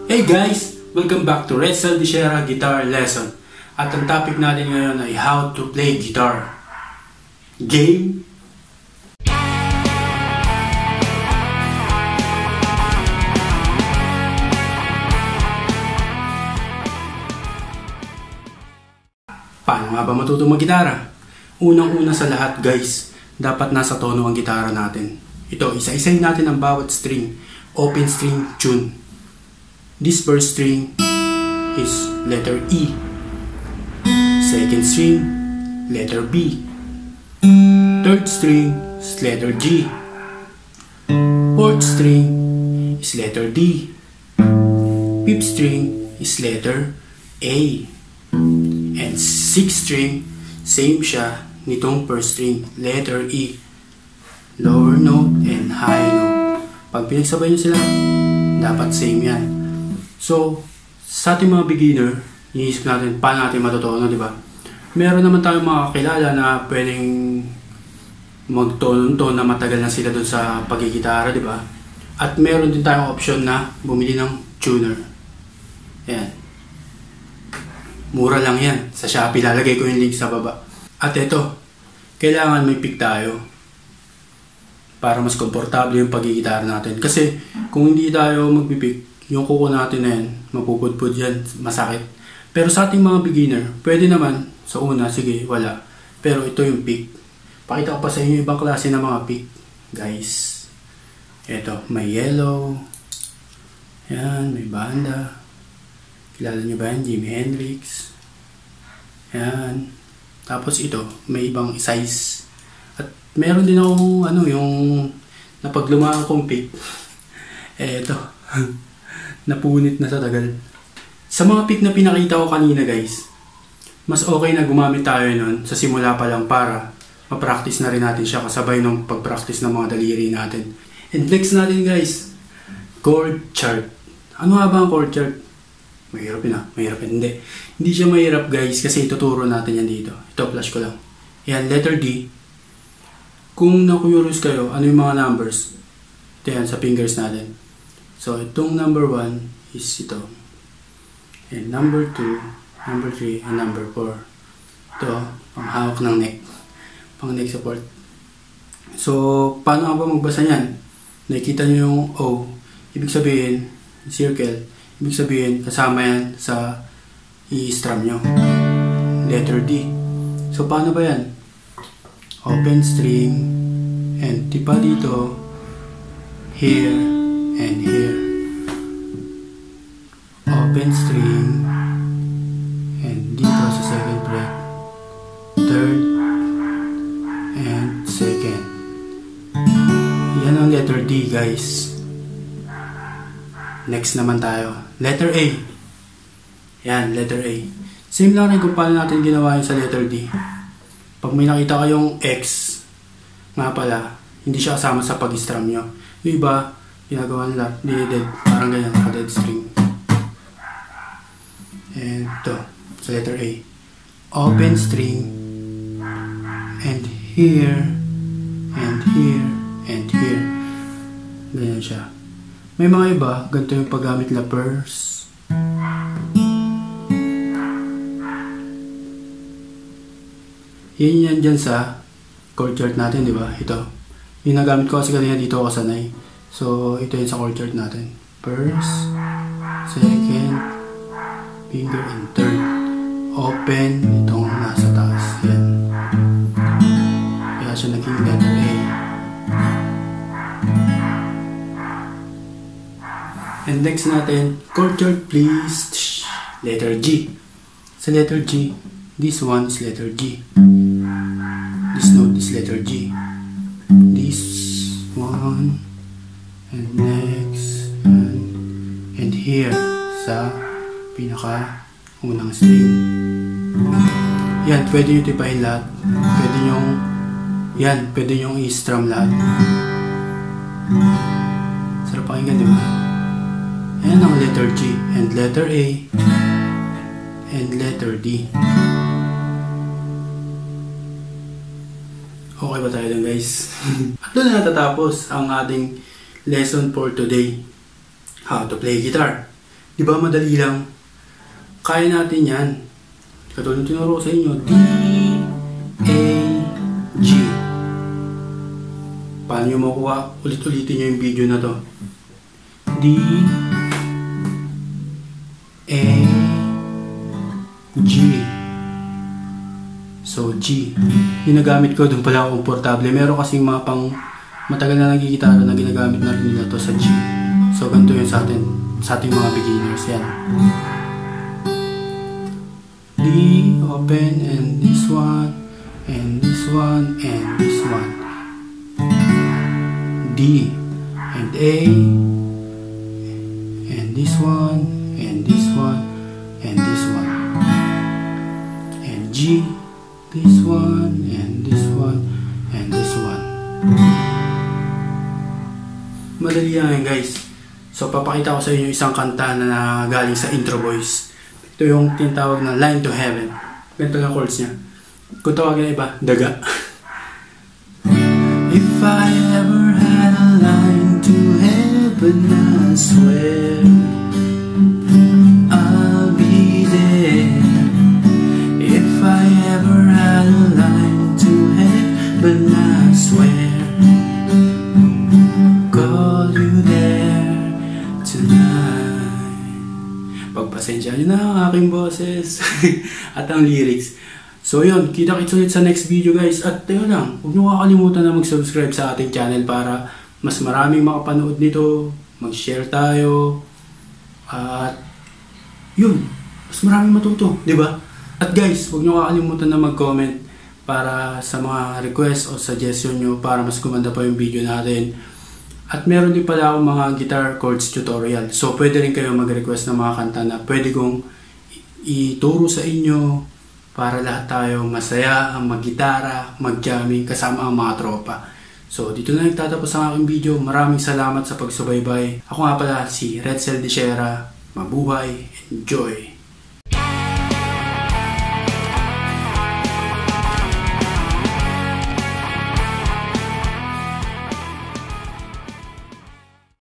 Hey guys! Welcome back to Retzel Dicera Guitar Lesson. At ang topic natin ngayon ay how to play guitar. Game? Paano nga ba matutong mag-gitara? Unang-una sa lahat guys, dapat nasa tono ang gitara natin. Ito, isa-isayin natin ang bawat string. Open string tune. This first string is letter E. Second string, letter B. Third string is letter G. Fourth string is letter D. Fifth string is letter A. And sixth string, same siya nitong first string, letter E. Lower note and high note. Pag pinagsabay nyo sila, dapat same yan. So, sa ating mga beginner, iniisip natin paano natin matutunan, di ba? Meron naman tayong mga kakilala na pwedeng magtonon-ton na matagal na sila doon sa pagigitara, di ba? At meron din tayong option na bumili ng tuner. Ayan. Mura lang yan. Sa Shopee, lalagay ko yung link sa baba. At ito, kailangan may pick tayo para mas komportable yung pagigitara natin. Kasi kung hindi tayo magpipick, yung kuko natin na yan, mapupudpud yan, masakit. Pero sa ating mga beginner, pwede naman, sa una, sige, wala. Pero ito yung pick. Pakita ko pa sa inyo ibang klase ng mga pick, guys. Ito, may yellow. Yan, may banda. Kilala nyo ba yan? Jimi Hendrix. Yan. Tapos ito, may ibang size. At meron din akong, yung napaglumaan kong pick. Ito. Napunit na sa tagal. Sa mga pick na pinakita ko kanina guys, mas okay na gumamit tayo nun sa simula pa lang para ma-practice na rin natin siya kasabay ng pag-practice ng mga daliri natin. And next natin guys, chord chart. Ano nga ba ang chord chart? Mahirap yun mahirap yun. Hindi siya mahirap guys kasi ituturo natin yan dito. Ito, flash ko lang. Yan, letter D. Kung na-curious kayo, ano yung mga numbers? Ito yan, sa fingers natin. So, itong number 1 is ito. And number 2, number 3, and number 4. Ito, panghawak ng neck. Pang neck support. So, paano ba magbasa niyan? Nakikita nyo yung O. Ibig sabihin, circle. Ibig sabihin, kasama yan sa i-strum nyo. Letter D. So, paano ba yan? Open string. And tipa dito. Here. And here, open string, and dito sa second fret, third, and second. Yan ang letter D guys. Next naman tayo, letter A. Yan, letter A. Same lang rin kung paano natin ginawa yun sa letter D. Pag may nakita kayong X, nga pala, hindi siya kasama sa pag-strum nyo. Yung iba, ginagawa nila, dead, parang ganyan, naka-dead string. And ito, sa letter A. Open string, and here, and here, and here. Ganyan siya. May mga iba, ganito yung paggamit nila purse. Yan dyan sa chord chart natin, di ba? Ito. Yung nagamit ko kasi kanina dito ako sanay. So, ito yun sa chord chart natin. First, second, finger, and third. Open, itong nasa taas. Yan. Kaya siya naging letter A. And next natin, chord chart please. Letter G. Sa letter G, this one is letter G. This note is letter G. This one. And next, and here sa pinaka unang string. Yan, pwede nyo tipahin lahat. Pwede nyo i-strum lahat. Sarap pakinggan, di ba? Yan ang letter G, and letter A, and letter D. Okay ba tayo dun, guys? At doon na natatapos ang ating lesson for today. How to play guitar. Di ba madali lang? Kaya natin yan. Katulad ng tinuro ko sa inyo. D, A, G. Paano nyo makuha? Ulit-ulitin nyo yung video na to. D, A, G. So, G. Yung nagamit ko, doon pala ako komportable. Meron kasing mga pang matagal na nagigitara na ginagamit na rin nila to sa G. So, ganito yun sa ating mga beginners. Yan. D, open, and this one, and this one, and this one. D, and A, and this one, and this one, and this one. And G, this one, and this one, and this one. Madali yan guys. So papakita ko sa inyo isang kanta na galing sa Intro Boys. Ito yung tinatawag na Line to Heaven. Ganito lang chords niya. Kung tawagin na iba, daga. If I ever had a line to heaven, I swear I'll be there. If I ever had a line to heaven, I swear call you there tonight. Pagpasensya nyo na ang aking boses at ang lyrics. So yun, kita-kits ulit sa next video guys. At yun lang, huwag nyo kakalimutan na mag-subscribe sa ating channel para mas maraming makapanood nito. Mag-share tayo. At yun, mas maraming matuto, di ba? At guys, huwag nyo kakalimutan na mag-comment para sa mga request o suggestion nyo para mas gumanda pa yung video natin. At meron din pala akong mga guitar chords tutorial. So pwede rin kayo mag-request ng mga kanta na pwede kong ituro sa inyo para lahat tayo masaya, mag-gitara, mag-jamming kasama ang mga tropa. So dito na nagtatapos ang aking video. Maraming salamat sa pagsubaybay. Ako nga pala si Redsel Dicera. Mabuhay, enjoy!